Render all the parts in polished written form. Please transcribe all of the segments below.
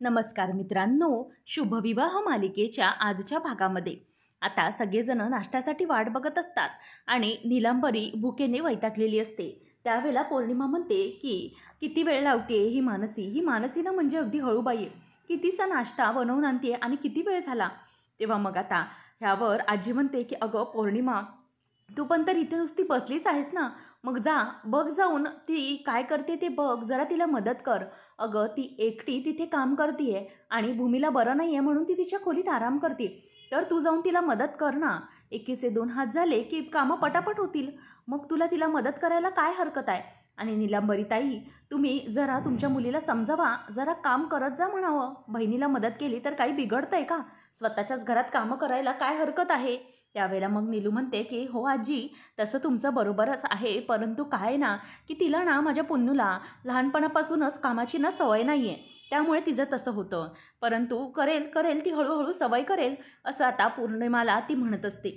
नमस्कार मित्रांनो, शुभविवाह मालिकेच्या आजच्या भागामध्ये आता सगळेजण नाश्त्यासाठी वाट बघत असतात आणि नीलांबरी भुकेने वैतागलेली असते. त्यावेळेला पौर्णिमा म्हणते की किती वेळ लावते ही मानसी ना म्हणजे अगदी हळूबाई आहे. कितीसा नाश्ता बनवून आणते आणि किती वेळ झाला. तेव्हा मग आता ह्यावर आजी म्हणते की अगं पौर्णिमा, तू पण तर इथे नुसती बसलीच आहेस ना, मग जा बघ, जाऊन ती काय करते ते बघ, जरा तिला मदत कर. अगं ती एकटी तिथे काम करतीये आणि भूमीला बरं नाही आहे म्हणून ती तिच्या खोलीत आराम करते. तर तू जाऊन तिला मदत कर ना. एकीचे दोन हात झाले की कामं पटापट होतील. मग तुला तिला मदत करायला काय हरकत आहे. आणि नीलांबरी ताई, तुम्ही जरा तुमच्या मुलीला समजावा, जरा काम करत जा म्हणावं. बहिणीला मदत केली तर काही बिघडतंय का. स्वतःच्याच घरात कामं करायला काय हरकत आहे. त्यावेळेला मग नीलू म्हणते की हो आजी, तसं तुमचं बरोबरच आहे, परंतु काय ना की तिला ना माझ्या पुन्नूला लहानपणापासूनच कामाची ना सवय नाही आहे, त्यामुळे तिचं तसं होतं. परंतु करेल करेल ती, हळूहळू सवय करेल, असं आता पौर्णिमाला ती म्हणत असते.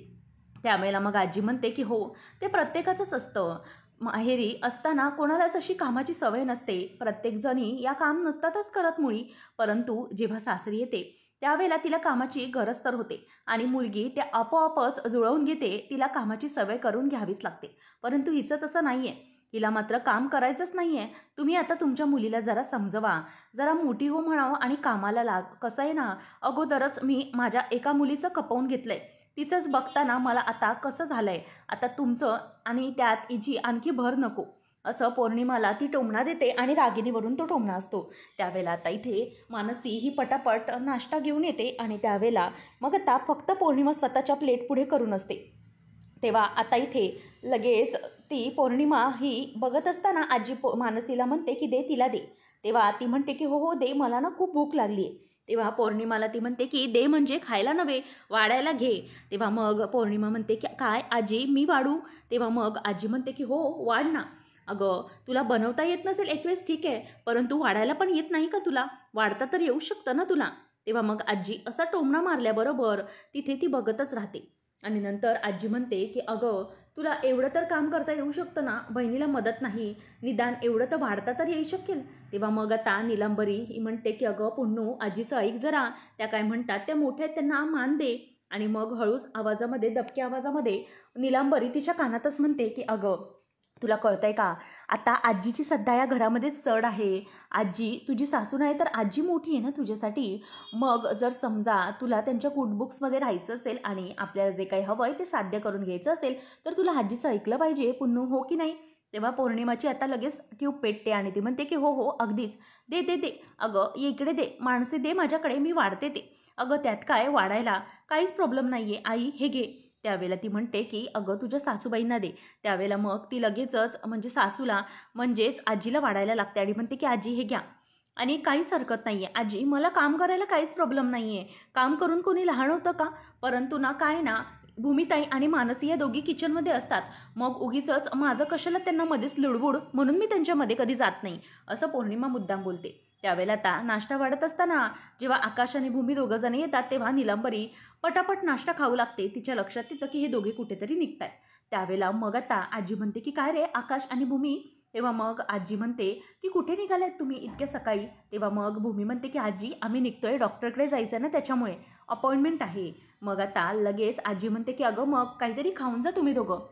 त्यावेळेला मग आजी म्हणते की हो, ते प्रत्येकाचंच असतं. माहेरी असताना कोणालाच अशी कामाची सवय नसते. प्रत्येकजणी या काम नसतातच करत मुळी, परंतु जेव्हा सासरी येते त्यावेळेला तिला कामाची गरज तर होते आणि मुलगी त्या आपोआपच जुळवून घेते. तिला कामाची सवय करून घ्यावीच लागते. परंतु हिचं तसं नाही आहे. हिला मात्र काम करायचंच नाही आहे. तुम्ही आता तुमच्या मुलीला जरा समजवा, जरा मोठी हो म्हणावं आणि कामाला लाग. कसं आहे ना, अगोदरच मी माझ्या एका मुलीचं खपवून घेतलं आहे. तिचंच बघताना मला आता कसं झालं आहे. आता तुमचं आणि त्यात हिची आणखी भर नको, असं पौर्णिमाला ती टोमणा देते आणि रागिणीवरून तो टोमणा असतो. त्यावेळेला आता इथे मानसी ही पटापट नाश्ता घेऊन येते आणि त्यावेळेला मग आता फक्त पौर्णिमा स्वतःच्या प्लेट पुढे करून असते. तेव्हा आता इथे लगेच ती पौर्णिमा ही बघत असताना आजी मानसीला म्हणते की दे तिला दे. तेव्हा ती म्हणते की हो हो दे, मला ना खूप भूक लागली आहे. तेव्हा पौर्णिमाला ती म्हणते की दे म्हणजे खायला नव्हे, वाढायला घे. तेव्हा मग पौर्णिमा म्हणते की काय आजी, मी वाढू. तेव्हा मग आजी म्हणते की हो वाढ ना. अगं तुला बनवता येत नसेल एक वेळेस ठीक आहे, परंतु वाढायला पण येत नाही का तुला. वाढता तर येऊ शकतं ना तुला. तेव्हा मग आजी असा टोमणा मारल्याबरोबर तिथे ती बघतच राहते. आणि नंतर आजी म्हणते की अगं तुला एवढं तर काम करता येऊ शकतं ना, बहिणीला मदत नाही, निदान एवढं तर वाढता तर येऊ शकेल. तेव्हा मग आता नीलांबरी ही म्हणते की अगं पुन्नू, आजीचं ऐक जरा. त्या काय म्हणतात, त्या मोठ्या आहेत त्यांना मान दे. आणि मग हळूच आवाजामध्ये, दबक्या आवाजामध्ये नीलांबरी तिच्या कानातच म्हणते की अगं तुला कळतंय का, आता आजीची सध्या या घरामध्ये चढ आहे. आजी तुझी सासू नाही तर आजी मोठी आहे ना तुझ्यासाठी. मग जर समजा तुला त्यांच्या गुडबुक्समध्ये राहायचं असेल आणि आपल्याला जे काही हवं आहे ते साध्य करून घ्यायचं असेल तर तुला आजीचं ऐकलं पाहिजे पुन्नू, हो की नाही. तेव्हा पौर्णिमाची आता लगेच ट्यूब पेटते आणि ती म्हणते की हो हो अगदीच, दे दे दे. अगं इकडे दे, माणसे दे माझ्याकडे, मी वाढते ते. अगं त्यात काय, वाढायला काहीच प्रॉब्लेम नाही आहे आई, हे घे. त्यावेळेला ती म्हणते की अगं तुझ्या सासूबाईंना दे. त्यावेळेला मग ती लगेचच म्हणजे सासूला म्हणजेच आजीला वाढायला लागते आणि म्हणते की आजी हे घ्या. आणि काहीच हरकत नाही आहे आजी, मला काम करायला काहीच प्रॉब्लेम नाही आहे. काम करून कोणी लहान होतं का. परंतु ना काय ना, भूमिताई आणि मानसी या दोघी किचनमध्ये असतात, मग उगीचंच माझं कशाला त्यांना मध्येच लुडबुड, म्हणून मी त्यांच्यामध्ये कधी जात नाही, असं पौर्णिमा मुद्दाम बोलते. त्यावेळेला आता नाश्ता वाढत असताना जेव्हा आकाश आणि भूमी दोघंजण येतात तेव्हा नीलांबरी पटापट नाश्ता खाऊ लागते. तिच्या लक्षात येतं की हे दोघे कुठेतरी निघतात. त्यावेळेला मग आता आजी म्हणते की काय रे आकाश आणि भूमी. तेव्हा मग आजी म्हणते की कुठे निघालात तुम्ही इतक्या सकाळी. तेव्हा मग भूमी म्हणते की आजी आम्ही निघतोय, डॉक्टरकडे जायचं ना, त्याच्यामुळे अपॉइंटमेंट आहे. मग आता लगेच आजी म्हणते की अगं मग काहीतरी खाऊन जा तुम्ही दोघं.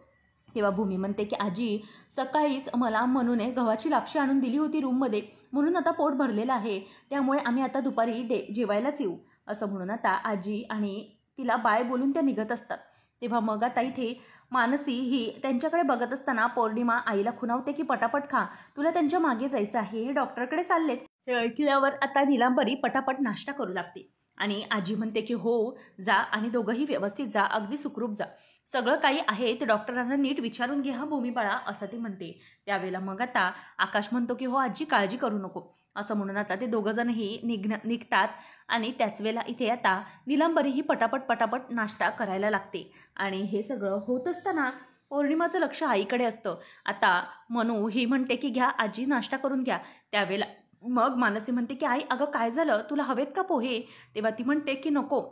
तेव्हा भूमी म्हणते की आजी सकाळीच मला म्हणून गव्हाची लापशी आणून दिली होती रूममध्ये, म्हणून आता पोट भरलेलं आहे, त्यामुळे आम्ही आता दुपारी जेवायलाच येऊ, असं म्हणून आता आजी आणि तिला बाय बोलून त्या निघत असतात. तेव्हा मग आता इथे मानसी ही त्यांच्याकडे बघत असताना पौर्णिमा आईला खुणावते की पटापट खा, तुला त्यांच्या मागे जायचं आहे, हे डॉक्टरकडे चाललेत. हे ऐकल्यावर आता नीलांबरी पटापट नाश्ता करू लागते आणि आजी म्हणते की हो जा आणि दोघंही व्यवस्थित जा, अगदी सुखरूप जा, सगळं काही आहे ते डॉक्टरांना नीट विचारून घे हा भूमी बाळा, असं ती म्हणते. त्यावेळेला मग आता आकाश म्हणतो की हो आजी काळजी करू नको, असं म्हणून आता ते दोघंजणही निघतात. आणि त्याच वेळेला इथे आता नीलांबरी ही पटापट नाश्ता करायला लागते. आणि हे सगळं होत असताना पौर्णिमाचं लक्ष आईकडे असतं. आता मनू ही म्हणते की घ्या आजी नाश्ता करून घ्या. त्यावेळेला मग मानसी म्हणते की आई अगं काय झालं, तुला हवेत का पोहे. तेव्हा ती म्हणते की नको,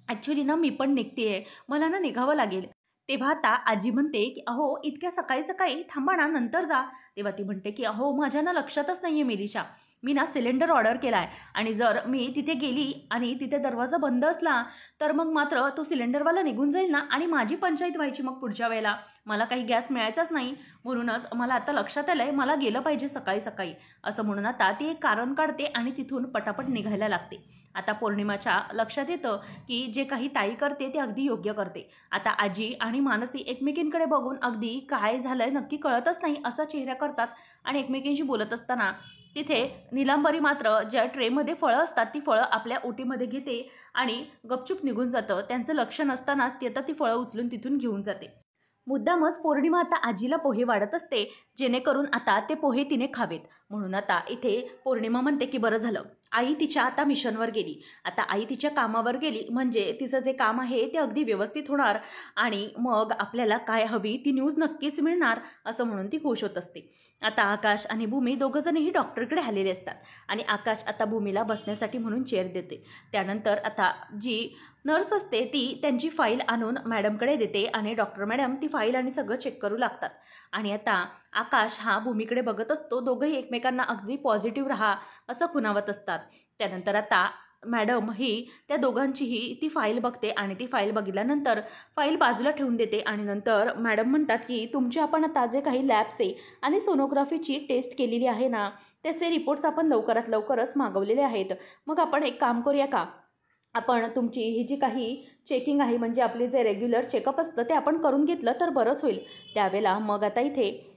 ॲक्च्युली ना मी पण निघते, मला ना निघावं लागेल. तेव्हा आता आजी म्हणते की अहो इतक्या सकाळी सकाळी थांबा ना, नंतर जा. तेव्हा ती म्हणते की अहो माझ्या ना लक्षातच नाही आहे मेलिशा, मी ना सिलेंडर ऑर्डर केला आहे आणि जर मी तिथे गेली आणि तिथे दरवाजा बंद असला तर मग मात्र तो सिलेंडरवाला निघून जाईल ना आणि माझी पंचायत व्हायची मग पुढच्या वेळेला. मला काही गॅस मिळायचाच नाही. म्हणूनच मला आता लक्षात आलं आहे मला गेलं पाहिजे सकाळी सकाळी असं म्हणून आता ती एक कारण काढते आणि तिथून पटापट निघायला लागते. आता पौर्णिमाच्या लक्षात येतं की जे काही ताई करते ते अगदी योग्य करते. आता आजी आणि मानसी एकमेकींकडे बघून अगदी काय झालंय नक्की कळतच नाही असा चेहरा करतात आणि एकमेकींशी बोलत असताना तिथे निलांबरी मात्र ज्या ट्रेमध्ये फळं असतात ती फळं आपल्या ओटीमध्ये घेते आणि गपचूप निघून जातं. त्यांचं लक्ष नसतानाच ती आता ती फळं उचलून तिथून घेऊन जाते. मुद्दामच पौर्णिमा आता आजीला पोहे वाढत असते जेणेकरून आता ते पोहे तिने खावेत. म्हणून आता इथे पौर्णिमा म्हणते की बरं झालं आई तिच्या आता मिशनवर गेली. आता आई तिच्या कामावर गेली म्हणजे तिचं जे काम आहे ते अगदी व्यवस्थित होणार आणि मग आपल्याला काय हवी ती न्यूज नक्कीच मिळणार असं म्हणून ती खुश होत असते. आता आकाश आणि भूमी दोघंजणही डॉक्टरकडे आलेले असतात आणि आकाश आता भूमीला बसण्यासाठी म्हणून चेअर देते. त्यानंतर आता जी नर्स असते ती त्यांची फाईल आणून मॅडमकडे देते आणि डॉक्टर मॅडम ती फाईल आणि सगळं चेक करू लागतात. आणि आता आकाश हा भूमीकडे बघत असतो. दोघंही एकमेकांना अगदी पॉझिटिव्ह राहा असं खुणावत असतात. त्यानंतर आता मॅडम ही त्या दोघांचीही ती फाईल बघते आणि ती फाईल बघितल्यानंतर फाईल बाजूला ठेवून देते आणि नंतर मॅडम म्हणतात की तुमचे आपण आता जे काही लॅबचे आणि सोनोग्राफीची टेस्ट केलेली आहे ना त्याचे रिपोर्ट्स आपण लवकरात लवकरच मागवलेले आहेत. मग आपण एक काम करूया का, आपण तुमची ही जी काही चेकिंग आहे म्हणजे आपले जे रेग्युलर चेकअप असतं ते आपण करून घेतलं तर बरंच होईल. त्यावेळेला मग आता इथे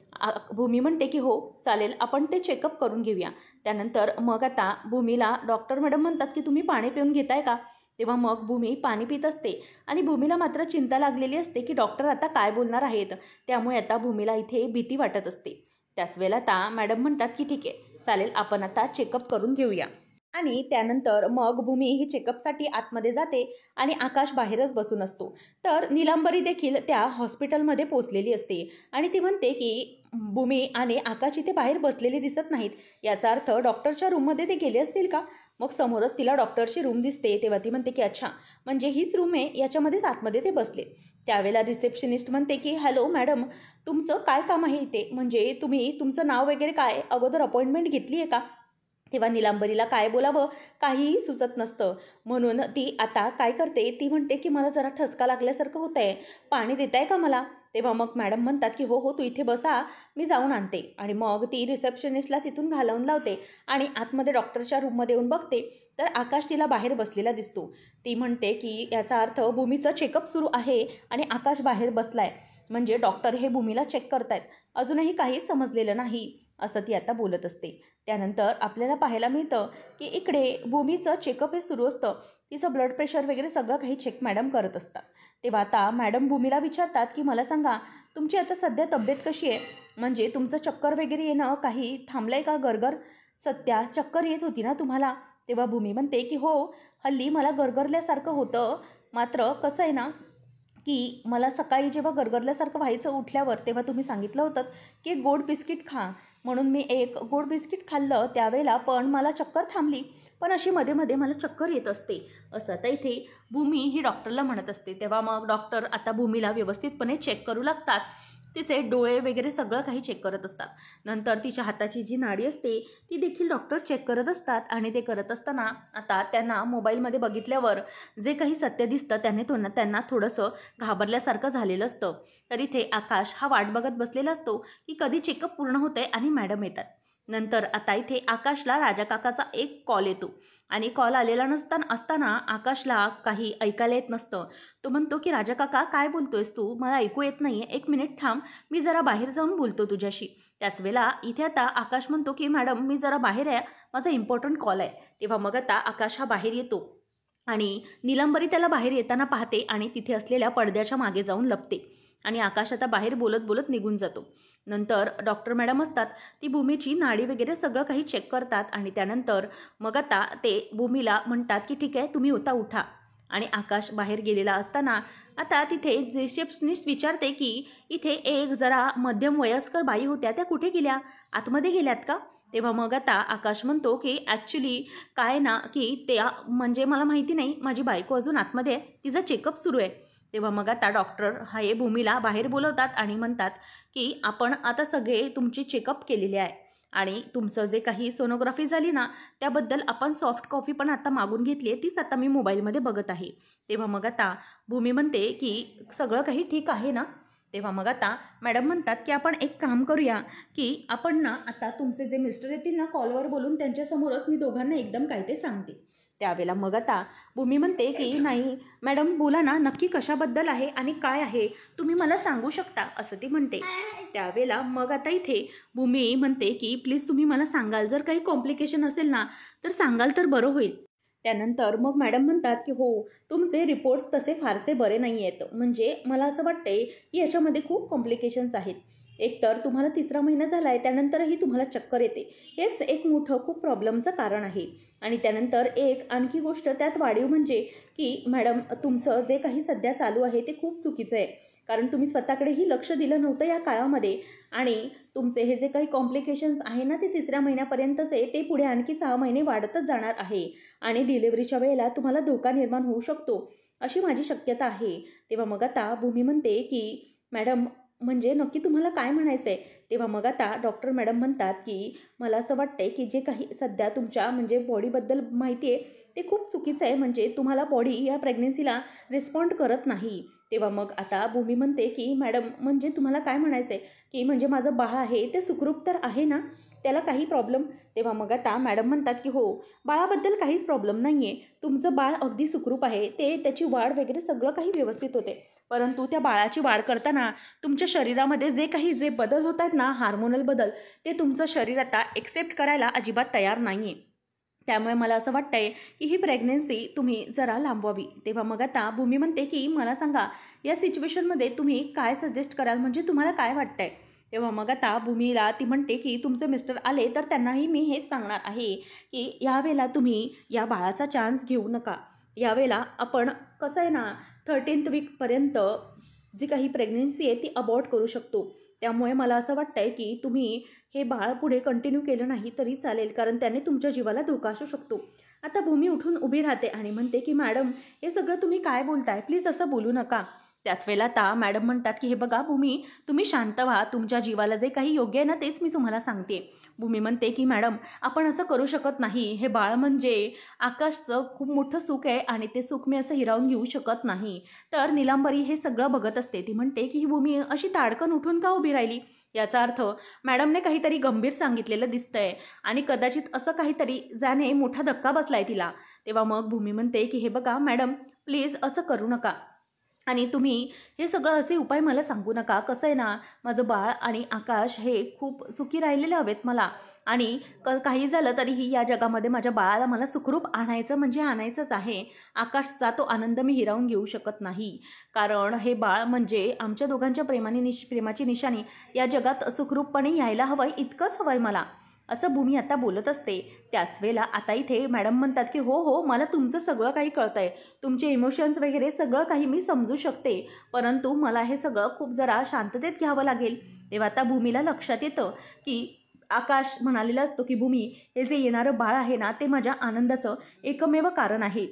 भूमी म्हणते की हो चालेल आपण ते चेकअप करून घेऊया. त्यानंतर मग आता भूमीला डॉक्टर मॅडम म्हणतात की तुम्ही पाणी पिऊन घेताय का. तेव्हा मग भूमी पाणी पित असते आणि भूमीला मात्र चिंता लागलेली असते की डॉक्टर आता काय बोलणार आहेत. त्यामुळे आता भूमीला इथे भीती वाटत असते. त्याच वेळेला आता मॅडम म्हणतात की ठीक आहे चालेल आपण आता चेकअप करून घेऊया. आणि त्यानंतर मग भूमी ही चेकअपसाठी आतमध्ये जाते आणि आकाश बाहेरच बसून असतो. तर निलांबरी देखील त्या हॉस्पिटलमध्ये पोचलेली असते आणि ती म्हणते की भूमी आणि आकाश इथे बाहेर बसलेले दिसत नाहीत. याचा अर्थ डॉक्टरच्या रूममध्ये ते गेले असतील का. मग समोरच तिला डॉक्टरची रूम दिसते. तेव्हा ती म्हणते की अच्छा म्हणजे हीच रूम आहे, याच्यामध्येच आतमध्ये ते बसले. त्यावेळेला रिसेप्शनिस्ट म्हणते की हॅलो मॅडम तुमचं काय काम आहे इथे, म्हणजे तुम्ही तुमचं नाव वगैरे काय अगोदर अपॉइंटमेंट घेतली आहे का. तेव्हा निलांबरीला काय बोलावं काहीही सुचत नसतं. म्हणून ती आता काय करते ती म्हणते की मला जरा ठसका लागल्यासारखं होत आहे, पाणी देताय का मला. तेव्हा मग मॅडम म्हणतात की हो हो तू इथे बसा मी जाऊन आणते. आणि मग ती रिसेप्शनिस्टला तिथून घालवून लावते आणि आतमध्ये डॉक्टरच्या रूममध्ये येऊन बघते तर आकाश तिला बाहेर बसलेला दिसतो. ती म्हणते की याचा अर्थ भूमीचं चेकअप सुरू आहे आणि आकाश बाहेर बसलाय म्हणजे डॉक्टर हे भूमीला चेक करतायत. अजूनही काहीच समजलेलं नाही असं ती आता बोलत असते. त्यानंतर आपल्याला पाहायला मिळतं की इकडे भूमीचं चेकअप हे सुरू असतं. तिचं ब्लड प्रेशर वगैरे सगळं काही चेक मॅडम करत असतात. तेव्हा आता मॅडम भूमीला विचारतात की मला सांगा तुमची आता सध्या तब्येत कशी आहे, म्हणजे तुमचं चक्कर वगैरे येणं काही थांबलं आहे का. गरगर सध्या चक्कर येत होती ना तुम्हाला. तेव्हा भूमी म्हणते की हो हल्ली मला गरगरल्यासारखं होतं, मात्र कसं आहे ना की मला सकाळी जेव्हा गरगरल्यासारखं व्हायचं उठल्यावर तेव्हा तुम्ही सांगितलं होतं की एक गोड बिस्किट खा, म्हणून मी एक गोड बिस्किट खाल्लं त्यावेळेला पण मला चक्कर थांबली, पण अशी मध्ये मध्ये मला चक्कर येत असते असं आता इथे भूमी ही डॉक्टरला म्हणत असते. तेव्हा मग डॉक्टर आता भूमीला व्यवस्थितपणे चेक करू लागतात. तिचे डोळे वगैरे सगळं काही चेक करत असतात. नंतर तिच्या हाताची जी नाडी असते ती देखील डॉक्टर चेक करत असतात. आणि ते करत असताना आता त्यांना मोबाईलमध्ये बघितल्यावर जे काही सत्य दिसतं त्यांना थोडंसं घाबरल्यासारखं झालेलं असतं. तर इथे आकाश हा वाट बघत बसलेला असतो की कधी चेकअप पूर्ण होतंय आणि मॅडम येतात. नंतर आता इथे आकाशला राजा काकाचा एक कॉल येतो आणि कॉल आलेला असताना आकाशला काही ऐकायला येत नसतं. तो म्हणतो की राजा काका काय बोलतोयस तू, मला ऐकू येत नाही आहे, एक मिनिट थांब मी जरा बाहेर जाऊन बोलतो तुझ्याशी. त्याच वेळेला इथे आता आकाश म्हणतो की मॅडम मी जरा बाहेर आहे, माझा इम्पॉर्टंट कॉल आहे. तेव्हा मग आता आकाश हा बाहेर येतो आणि निलंबरी त्याला बाहेर येताना पाहते आणि तिथे असलेल्या पडद्याच्या मागे जाऊन लपते आणि आकाश आता बाहेर बोलत बोलत निघून जातो. नंतर डॉक्टर मॅडम असतात ती भूमीची नाडी वगैरे सगळं काही चेक करतात आणि त्यानंतर मग आता ते भूमीला म्हणतात की ठीक आहे तुम्ही उठा. आणि आकाश बाहेर गेलेला असताना आता तिथे रिसेप्शनिस्ट विचारते की इथे एक जरा मध्यम वयस्कर बाई होत्या त्या कुठे गेल्या, आतमध्ये गेल्यात का. तेव्हा मग आता आकाश म्हणतो की ॲक्च्युली काय ना की त्या म्हणजे मला माहिती नाही, माझी बायको अजून आतमध्ये आहे, तिचं चेकअप सुरू आहे. तेव्हा मग आता डॉक्टर हे भूमीला बाहेर बोलवतात आणि म्हणतात की आपण आता सगळे तुमची चेकअप केलेले आहे आणि तुमचं जे काही सोनोग्राफी झाली ना त्याबद्दल आपण सॉफ्ट कॉपी पण आता मागून घेतली आहे, तीच आता मी मोबाईलमध्ये बघत आहे. तेव्हा मग आता भूमी म्हणते की सगळं काही ठीक आहे ना. तेव्हा मग आता मॅडम म्हणतात की आपण एक काम करूया की आपण ना आता तुमचे जे मिस्टर येतील ना कॉलवर बोलून त्यांच्यासमोरच मी दोघांना एकदम काय ते सांगते. त्यावेळेला मग आता भूमी म्हणते की नाही मॅडम बोला ना, नक्की कशाबद्दल आहे आणि काय आहे तुम्ही मला सांगू शकता असं ती म्हणते. त्यावेळेला मग आता इथे भूमी म्हणते की प्लीज तुम्ही मला सांगाल, जर काही कॉम्प्लिकेशन असेल ना तर सांगाल तर बरं होईल. त्यानंतर मग मॅडम म्हणतात की हो तुमचे रिपोर्ट्स तसे फारसे बरे नाही आहेत, म्हणजे मला असं वाटतंय की याच्यामध्ये खूप कॉम्प्लिकेशन्स आहेत. एकतर तुम्हाला 3रा महिना झाला आहे, त्यानंतरही तुम्हाला चक्कर येते, हेच एक मोठं खूप प्रॉब्लेमचं कारण आहे. आणि त्यानंतर एक आणखी गोष्ट त्यात वाढीव म्हणजे की मॅडम तुमचं जे काही सध्या चालू आहे ते खूप चुकीचं आहे, कारण तुम्ही स्वतःकडेही लक्ष दिलं नव्हतं या काळामध्ये. आणि तुमचे हे जे काही कॉम्प्लिकेशन्स आहे ना ते 3ऱ्या महिन्यापर्यंतचे ते पुढे आणखी 6 महिने वाढतच जाणार आहे आणि डिलिव्हरीच्या वेळेला तुम्हाला धोका निर्माण होऊ शकतो अशी माझी शक्यता आहे. तेव्हा मग आता भूमी म्हणते की मॅडम म्हणजे नक्की तुम्हाला काय म्हणायचं आहे. तेव्हा मग आता डॉक्टर मॅडम म्हणतात की मला असं वाटतंय की जे काही सध्या तुमच्या म्हणजे बॉडीबद्दल माहिती आहे ते खूप चुकीचं आहे, म्हणजे तुम्हाला बॉडी या प्रेग्नेन्सीला रिस्पॉन्ड करत नाही. तेव्हा मग आता भूमी म्हणते की मॅडम म्हणजे तुम्हाला काय म्हणायचं आहे की म्हणजे माझं बाळ आहे ते सुखरूप तर आहे ना, त्याला काही प्रॉब्लेम. तेव्हा मग आता मॅडम म्हणतात की हो बाळाबद्दल काहीच प्रॉब्लेम नाही आहे, तुमचं बाळ अगदी सुखरूप आहे, ते त्याची वाढ वगैरे सगळं काही व्यवस्थित होते, परंतु त्या बाळाची वाढ करताना तुमच्या शरीरामध्ये जे बदल होत आहेत ना हार्मोनल बदल, ते तुमचं शरीर आता एक्सेप्ट करायला अजिबात तयार नाही आहे. त्यामुळे मला असं वाटतंय की ही प्रेग्नेन्सी तुम्ही जरा लांबवावी. तेव्हा मग आता भूमी म्हणते की मला सांगा या सिच्युएशनमध्ये तुम्ही काय सजेस्ट कराल, म्हणजे तुम्हाला काय वाटतंय. तेव्हा मग आता भूमीला ती म्हणते की तुमचे मिस्टर आले तर त्यांनाही मी हेच सांगणार आहे की यावेळेला तुम्ही या बाळाचा चान्स घेऊ नका. यावेळेला आपण कसं आहे ना 13th वीकपर्यंत जी काही प्रेग्नेन्सी आहे ती अबॉर्ट करू शकतो. त्यामुळे मला असं वाटतंय की तुम्ही हे बाळ पुढे कंटिन्यू केलं नाही तरी चालेल, कारण त्याने तुमच्या जीवाला धोका असू शकतो. आता भूमी उठून उभी राहते आणि म्हणते की मॅडम हे सगळं तुम्ही काय बोलताय, प्लीज असं बोलू नका. त्याच वेळेला आता मॅडम म्हणतात की हे बघा भूमी तुम्ही शांत व्हा, तुमच्या जीवाला जे काही योग्य आहे ना तेच मी तुम्हाला सांगते. भूमी म्हणते की मॅडम आपण असं करू शकत नाही, हे बाळ म्हणजे आकाशचं खूप मोठं सुख आहे आणि ते सुख मी असं हिरावून घेऊ शकत नाही. तर निलांबरी हे सगळं बघत असते. ती म्हणते की ही भूमी अशी ताडकन उठून का उभी राहिली, याचा अर्थ मॅडमने काहीतरी गंभीर सांगितलेलं दिसतंय आणि कदाचित असं काहीतरी ज्याने मोठा धक्का बसलाय तिला. तेव्हा मग भूमी म्हणते की हे बघा मॅडम प्लीज असं करू नका आणि तुम्ही हे सगळं असे उपाय मला सांगू नका. कसं आहे ना माझं बाळ आणि आकाश हे खूप सुखी राहिलेले हवेत मला, आणि काही झालं तरीही या जगामध्ये माझ्या बाळाला मला सुखरूप आणायचं म्हणजे आणायचंच आहे. आकाशचा तो आनंद मी हिरावून घेऊ शकत नाही, कारण हे बाळ म्हणजे आमच्या दोघांच्या प्रेमाची निशाणी या जगात सुखरूपपणे यायला हवंय, इतकंच हवंय मला, असं भूमी आता बोलत असते. त्याच वेळेला आता इथे मॅडम म्हणतात की हो हो मला तुमचं सगळं काही कळतंय, तुमचे इमोशन्स वगैरे सगळं काही मी समजू शकते, परंतु मला हे सगळं खूप जरा शांततेत घ्यावं लागेल. तेव्हा आता भूमीला लक्षात येतं की आकाश म्हणालेला असतो की भूमी हे जे येणारं बाळ आहे ना ते माझ्या आनंदाचं एकमेव कारण आहे.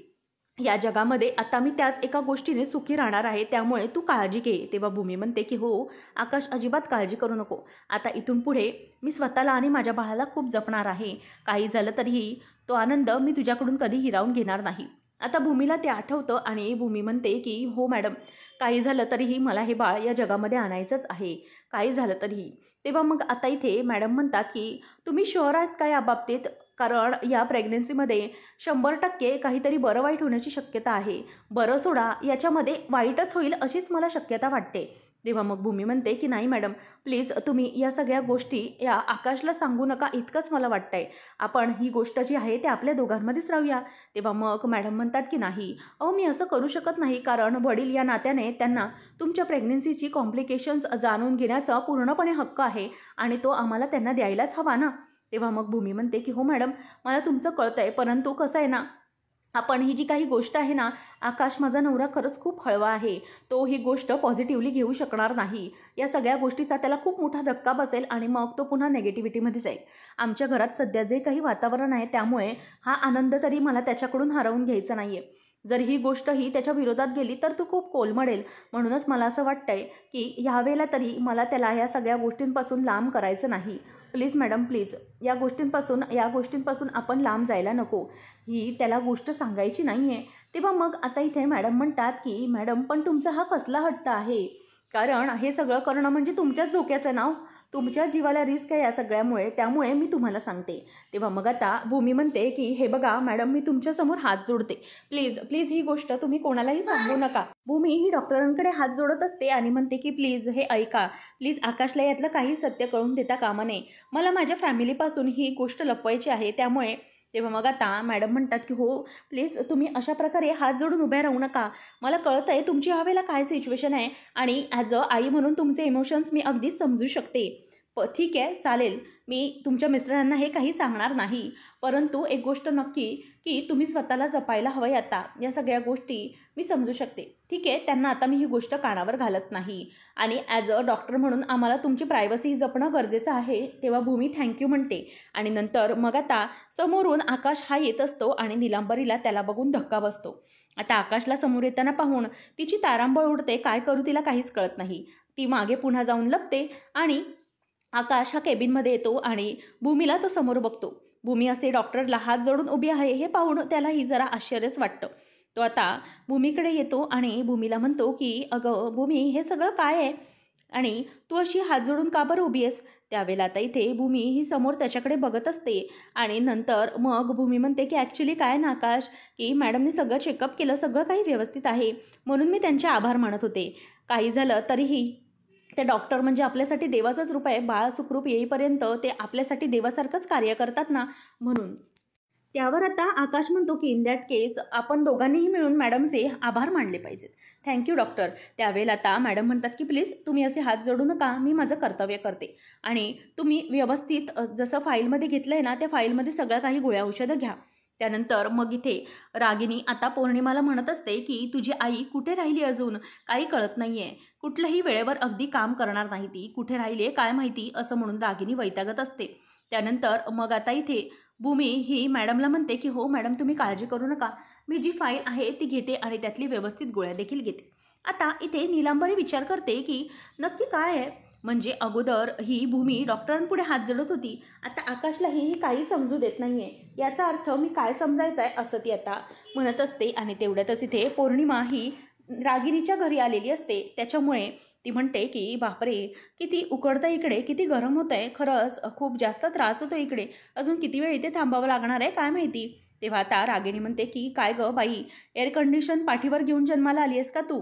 या जगामध्ये आता मी त्याच एका गोष्टीने सुखी राहणार आहे, त्यामुळे तू काळजी घे. तेव्हा भूमी म्हणते की हो आकाश अजिबात काळजी करू नको, आता इथून पुढे मी स्वतःला आणि माझ्या बाळाला खूप जपणार आहे, काही झालं तरीही तो आनंद मी तुझ्याकडून कधी हिरावून घेणार नाही. आता भूमीला ते आठवतं आणि भूमी म्हणते की हो मॅडम काही झालं तरीही मला हे बाळ या जगामध्ये आणायचंच आहे, काही झालं तरीही. तेव्हा मग आता इथे मॅडम म्हणतात की तुम्ही शुअर आहात का या बाबतीत, कारण या प्रेग्नेन्सीमध्ये 100% काहीतरी बरं वाईट होण्याची शक्यता आहे, बरं सोडा याच्यामध्ये वाईटच होईल अशीच मला शक्यता वाटते. तेव्हा मग भूमी म्हणते की नाही मॅडम प्लीज तुम्ही या सगळ्या गोष्टी या आकाशला सांगू नका, इतकंच मला वाटतंय, आपण ही गोष्ट जी आहे ते आपल्या दोघांमध्येच राहूया. तेव्हा मग मॅडम म्हणतात की नाही मी असं करू शकत नाही, कारण वडील या नात्याने त्यांना तुमच्या प्रेग्नेन्सीची कॉम्प्लिकेशन्स जाणून घेण्याचा पूर्णपणे हक्क आहे आणि तो आम्हाला त्यांना द्यायलाच हवा ना. तेव्हा मग भूमी म्हणते की हो मॅडम मला तुमचं कळतंय, परंतु कसं आहे ना आपण ही जी काही गोष्ट आहे ना, आकाश माझा नवरा खरंच खूप हळवा आहे, तो ही गोष्ट पॉझिटिव्हली घेऊ शकणार नाही, या सगळ्या गोष्टीचा त्याला खूप मोठा धक्का बसेल आणि मग तो पुन्हा नेगेटिव्हिटीमध्ये जाईल. आमच्या घरात सध्या जे काही वातावरण आहे त्यामुळे हा आनंद तरी मला त्याच्याकडून हरवून घ्यायचा नाही आहे, जर ही गोष्ट ही त्याच्या विरोधात गेली तर तो खूप कोलमडेल. म्हणूनच मला असं वाटतंय की ह्यावेळेला तरी मला त्याला ह्या सगळ्या गोष्टींपासून लांब करायचं नाही. प्लीज मॅडम प्लीज या गोष्टींपासून आपण लांब जायला नको. ही त्याला गोष्ट सांगायची नाही आहे. तेव्हा मग आता इथे मॅडम म्हणतात की मॅडम पण तुमचा हा कसला हट्ट आहे, कारण हे सगळं करणं म्हणजे तुमच्याच धोक्याचं नाव, तुमच्या जीवाला रिस्क आहे या सगळ्यामुळे, त्यामुळे मी तुम्हाला सांगते. तेव्हा मग आता भूमी म्हणते की हे बघा मॅडम, मी तुमच्यासमोर हात जोडते, प्लीज प्लीज ही गोष्ट तुम्ही कोणालाही सांगू नका. भूमी ही डॉक्टरांकडे हात जोडत असते आणि म्हणते की प्लीज हे ऐका, प्लीज आकाशला यातलं काही सत्य कळून देता कामा नये, मला माझ्या फॅमिलीपासून ही गोष्ट लपवायची आहे, त्यामुळे. तेव्हा मग आता मॅडम म्हणतात की हो प्लीज तुम्ही अशा प्रकारे हात जोडून उभ्या राहू नका, मला कळतं आहे तुमची ह्यावेळेला काय सिच्युएशन आहे आणि ॲज अ आई म्हणून तुमचे इमोशन्स मी अगदीच समजू शकते. ठीक आहे चालेल, मी तुमच्या मिस्टरांना हे काही सांगणार नाही, परंतु एक गोष्ट नक्की की तुम्ही स्वतःला जपायला हवं आता, या सगळ्या गोष्टी मी समजू शकते. ठीक आहे, त्यांना आता मी ही गोष्ट कानावर घालत नाही आणि ॲज अ डॉक्टर म्हणून आम्हाला तुमची प्रायव्हसी जपणं गरजेचं आहे. तेव्हा भूमी थँक्यू म्हणते आणि नंतर मग आता समोरून आकाश हा येत असतो आणि नीलांबरीला त्याला बघून धक्का बसतो. आता आकाशला समोर येताना पाहून तिची तारांबळ उडते, काय करू तिला काहीच कळत नाही. ती मागे पुन्हा जाऊन लपते आणि आकाश हा केबिनमध्ये येतो आणि भूमीला तो समोर बघतो. भूमी असे डॉक्टरला हात जोडून उभी आहे हे पाहून त्यालाही जरा आश्चर्यच वाटतं. तो आता भूमीकडे येतो आणि भूमीला म्हणतो की अगं भूमी, हे सगळं काय आहे आणि तू अशी हात जोडून का बरं उभी आहेस. त्यावेळेला आता इथे भूमी ही समोर त्याच्याकडे बघत असते आणि नंतर मग भूमी म्हणते की ॲक्च्युली काय ना आकाश, की मॅडमने सगळं चेकअप केलं, सगळं काही व्यवस्थित आहे, म्हणून मी त्यांचे आभार मानत होते. काही झालं तरीही ते डॉक्टर म्हणजे आपल्यासाठी देवाचंच रूप आहे, बाळ सुखरूप येईपर्यंत ते आपल्यासाठी देवासारखंच कार्य करतात ना, म्हणून. त्यावर आता आकाश म्हणतो की इन दॅट केस आपण दोघांनीही मिळून मॅडमचे आभार मानले पाहिजेत. Thank you doctor. त्यावेळेला आता मॅडम म्हणतात की प्लीज तुम्ही असे हात जोडू नका, मी माझं कर्तव्य करते आणि तुम्ही व्यवस्थित जसं फाईलमध्ये घेतलं आहे ना, त्या फाईलमध्ये सगळं काही गोळ्या औषधं घ्या. त्यानंतर मग इथे रागिनी आता पौर्णिमाला म्हणत असते की तुझी आई कुठे राहिली, अजून काही कळत नाही आहे, कुठलंही वेळेवर अगदी काम करणार नाही, ती कुठे राहिली आहे काय माहिती, असं म्हणून रागिनी वैतागत असते. त्यानंतर मग आता इथे भूमी ही मॅडमला म्हणते की हो मॅडम तुम्ही काळजी करू नका, मी जी फाईल आहे ती घेते आणि त्यातली व्यवस्थित गोळ्या देखील घेते. आता इथे नीलांबरी विचार करते की नक्की काय आहे, म्हणजे अगोदर ही भूमी डॉक्टरांपुढे हात जोडत होती, आता आकाशलाही ही काही समजू देत नाहीये, याचा अर्थ मी काय समजायचं आहे असं ती आता म्हणत असते. आणि तेवढ्यातच इथे पौर्णिमा ही रागिनीच्या घरी आलेली असते, त्याच्यामुळे ती म्हणते की बापरे किती उकडतं इकडे, किती गरम होतं आहे, खरंच खूप जास्त त्रास होतो इकडे, अजून किती वेळ इथे थांबावं लागणार आहे काय माहिती. तेव्हा आता रागिणी म्हणते की काय गं बाई, एअर कंडिशन पाठीवर घेऊन जन्माला आली आहेस का तू,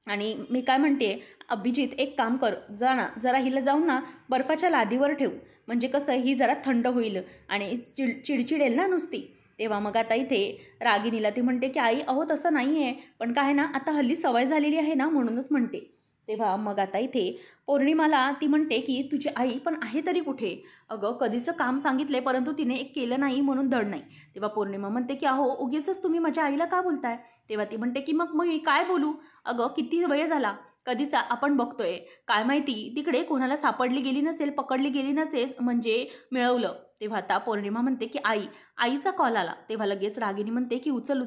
आणि मी काय म्हणते अभिजित एक काम कर, जा ना जरा हिला जाऊन ना बर्फाच्या लादीवर ठेव, म्हणजे कसं ही जरा थंड होईल आणि चिडचिडेल ना नुसती. तेव्हा मग आता इथे रागिनीला ती म्हणते की आई अहो तसं नाही आहे, पण काय ना आता हल्ली सवय झालेली आहे ना म्हणूनच म्हणते. तेव्हा मग आता इथे पौर्णिमाला ती म्हणते की तुझी आई पण आहे तरी कुठे, अगं कधीचं काम सांगितले परंतु तिने एक केलं नाही म्हणून धड नाही. तेव्हा पौर्णिमा म्हणते की अहो उगीचच तुम्ही माझ्या आईला का बोलताय. तेव्हा ती म्हणते की मग मी काय बोलू, अगं किती वेळ झाला कधीचा आपण बघतोय, काय माहिती तिकडे कोणाला सापडली गेली नसेल, पकडली गेली नसेल, म्हणजे मिळवलं. तेव्हा आता पौर्णिमा म्हणते की आईचा कॉल आला. तेव्हा लगेच रागिनी म्हणते की उचल.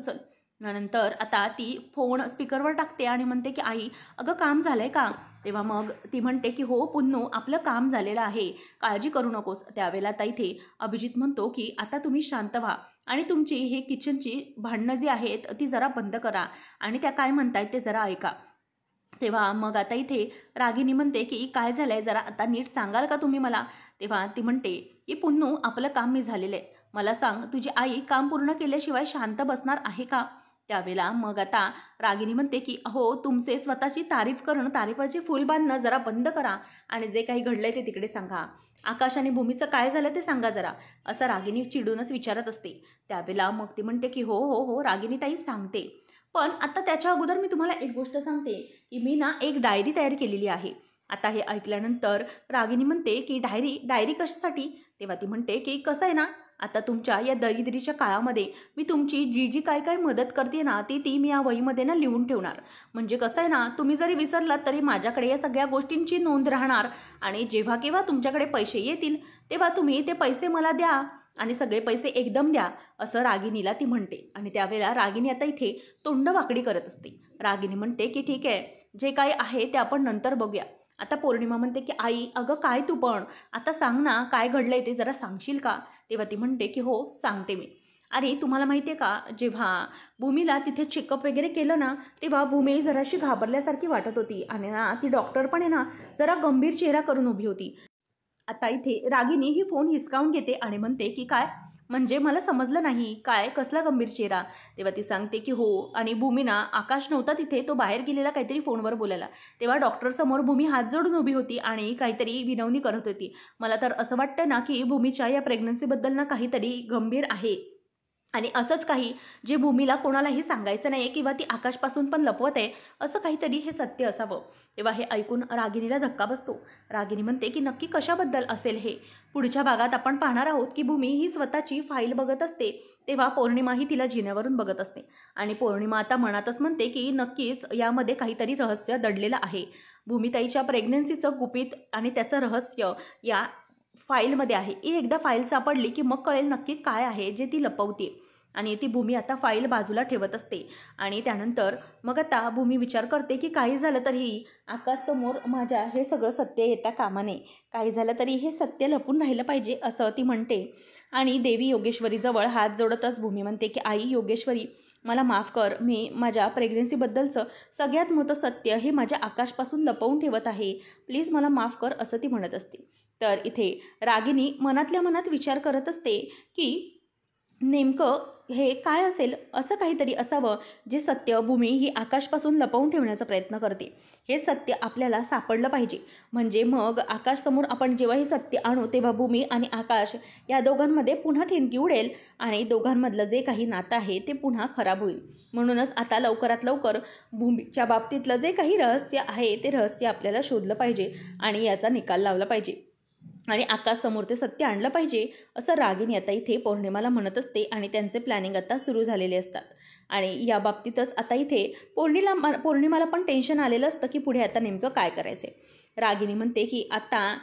नंतर आता ती फोन स्पीकरवर टाकते आणि म्हणते की आई अगं काम झालंय का. तेव्हा मग ती म्हणते की हो पुन्नू आपलं काम झालेलं आहे, काळजी करू नकोस. त्यावेळेला आता इथे अभिजित म्हणतो की आता तुम्ही शांत व्हा आणि तुमची हे किचनची भांडणं जी आहेत ती जरा बंद करा आणि त्या काय म्हणतायत ते जरा ऐका. तेव्हा मग आता इथे रागिनी म्हणते की काय झालंय जरा आता नीट सांगाल का तुम्ही मला. तेव्हा ती म्हणते की पुन्नू आपलं काम मी झालेलं आहे, मला सांग तुझी आई काम पूर्ण केल्याशिवाय शांत बसणार आहे का. त्यावेळेला मग आता रागिनी म्हणते की हो तुमचे स्वतःची तारीफ करणं, तारीफाची फुल बांधणं जरा बंद करा आणि जे काही घडलंय ते तिकडे सांगा, आकाश आणि भूमीचं काय झालं ते सांगा जरा, असं रागिनी चिडूनच विचारत असते. त्यावेळेला मग ती म्हणते की हो हो हो रागिनी ताई सांगते, पण आता त्याच्या अगोदर मी तुम्हाला एक गोष्ट सांगते की मी ना एक डायरी तयार केलेली आहे. आता हे ऐकल्यानंतर रागिनी म्हणते की डायरी कशासाठी. तेव्हा ती म्हणते की कसं आहे ना आता तुमच्या या दरिद्रीच्या काळामध्ये मी तुमची जी काय मदत करते ना ती मी या वहीमध्ये ना लिहून ठेवणार, म्हणजे कसं आहे ना तुम्ही जरी विसरलात तरी माझ्याकडे या सगळ्या गोष्टींची नोंद राहणार आणि जेव्हा केव्हा तुमच्याकडे पैसे येतील तेव्हा तुम्ही ते पैसे मला द्या आणि सगळे पैसे एकदम द्या, असं रागिनीला ती म्हणते. आणि त्यावेळेला रागिनी आता इथे तोंड वाकडी करत असते. रागिनी म्हणते की ठीक आहे जे काही आहे ते आपण नंतर बघूया, आता पौर्णिमा म्हणते की आई अगं काय तू पण आता सांग ना, काय घडलंय ते जरा सांगशील का? तेव्हा ती म्हणते की हो सांगते मी. अरे तुम्हाला माहिती आहे का, जेव्हा भूमीला तिथे चेकअप वगैरे केलं ना, तेव्हा भूमी जराशी घाबरल्यासारखी वाटत होती आणि ना ती डॉक्टर पण आहे ना जरा गंभीर चेहरा करून उभी होती. आता इथे रागिनी ही फोन हिसकावून घेते आणि म्हणते की काय म्हणजे मला समजलं नाही, काय कसला गंभीर चेहरा? तेव्हा ती सांगते की हो, आणि भूमी ना आकाश नव्हता तिथे, तो बाहेर गेलेला काहीतरी फोनवर बोलायला. तेव्हा डॉक्टर समोर भूमी हात जोडून उभी होती आणि काहीतरी विनवणी करत होती. मला तर असं वाटतं ना की भूमीच्या या प्रेग्नन्सीबद्दल ना काहीतरी गंभीर आहे आणि असंच काही जे भूमीला कोणालाही सांगायचं नाही आहे किंवा ती आकाशपासून पण लपवत आहे, असं काहीतरी हे सत्य असावं. तेव्हा हे ऐकून रागिनीला धक्का बसतो. रागिनी म्हणते की नक्की कशाबद्दल असेल हे? पुढच्या भागात आपण पाहणार आहोत की भूमी ही स्वतःची फाईल बघत असते, तेव्हा पौर्णिमा ही तिला जिन्यावरून बघत असते आणि पौर्णिमा आता मनातच म्हणते की नक्कीच यामध्ये काहीतरी रहस्य दडलेलं आहे. भूमिताईच्या प्रेग्नन्सीचं गुपित आणि त्याचं रहस्य या फाईलमध्ये आहे. ही एकदा फाईल सापडली की मग कळेल नक्की काय आहे जे ती लपवते. आणि ती भूमी आता फाईल बाजूला ठेवत असते आणि त्यानंतर मग आता भूमी विचार करते की काही झालं तरी आकाशसमोर माझ्या हे सगळं सत्य येता कामा नये, काही झालं तरी हे सत्य लपून राहिलं पाहिजे असं ती म्हणते. आणि देवी योगेश्वरीजवळ हात जोडतच भूमी म्हणते की आई योगेश्वरी मला माफ कर, मी माझ्या प्रेग्नन्सीबद्दलचं सगळ्यात मोठं सत्य हे माझ्या आकाशपासून लपवून ठेवत आहे, प्लीज मला माफ कर असं ती म्हणत असते. तर इथे रागिनी मनातल्या मनात विचार करत असते की नेमकं हे काय असेल, असं काहीतरी असावं जे सत्य भूमी ही आकाशपासून लपवून ठेवण्याचा प्रयत्न करते. हे सत्य आपल्याला सापडलं पाहिजे, म्हणजे मग आकाशसमोर आपण जेव्हा हे सत्य आणू तेव्हा भूमी आणि आकाश या दोघांमध्ये पुन्हा ठिणगी उडेल आणि दोघांमधलं जे काही नातं आहे ते पुन्हा खराब होईल. म्हणूनच आता लवकरात लवकर भूमीच्या बाबतीतलं जे काही रहस्य आहे ते रहस्य आपल्याला शोधलं पाहिजे आणि याचा निकाल लावला पाहिजे आणि आकाशसमोर ते सत्य आणलं पाहिजे असं रागिनी आता इथे पौर्णिमाला म्हणत असते आणि त्यांचे प्लॅनिंग आता सुरू झालेले असतात. आणि या बाबतीतच आता इथे पौर्णिमाला पण टेन्शन आलेलं असतं की पुढे आता नेमकं काय करायचं आहे. रागिनी म्हणते की आता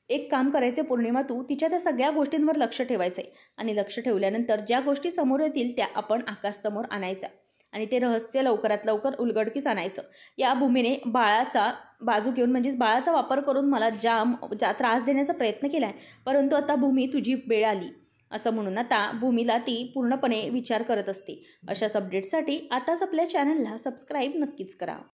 एक काम करायचं पौर्णिमा, तू तिच्या त्या सगळ्या गोष्टींवर लक्ष ठेवायचं आहे आणि लक्ष ठेवल्यानंतर ज्या गोष्टी समोर येतील त्या आपण आकाशसमोर आणायच्या आणि ते रहस्य लवकरात लवकर उलगडकीस आणायचं. या भूमीने बाळाचा बाजू घेऊन म्हणजेच बाळाचा वापर करून मला त्रास देण्याचा प्रयत्न केला आहे, परंतु आता भूमी तुझी वेळ आली असं म्हणून आता भूमीला ती पूर्णपणे विचार करत असते. अशाच अपडेट्ससाठी आताच आपल्या चॅनलला सबस्क्राईब नक्कीच करा.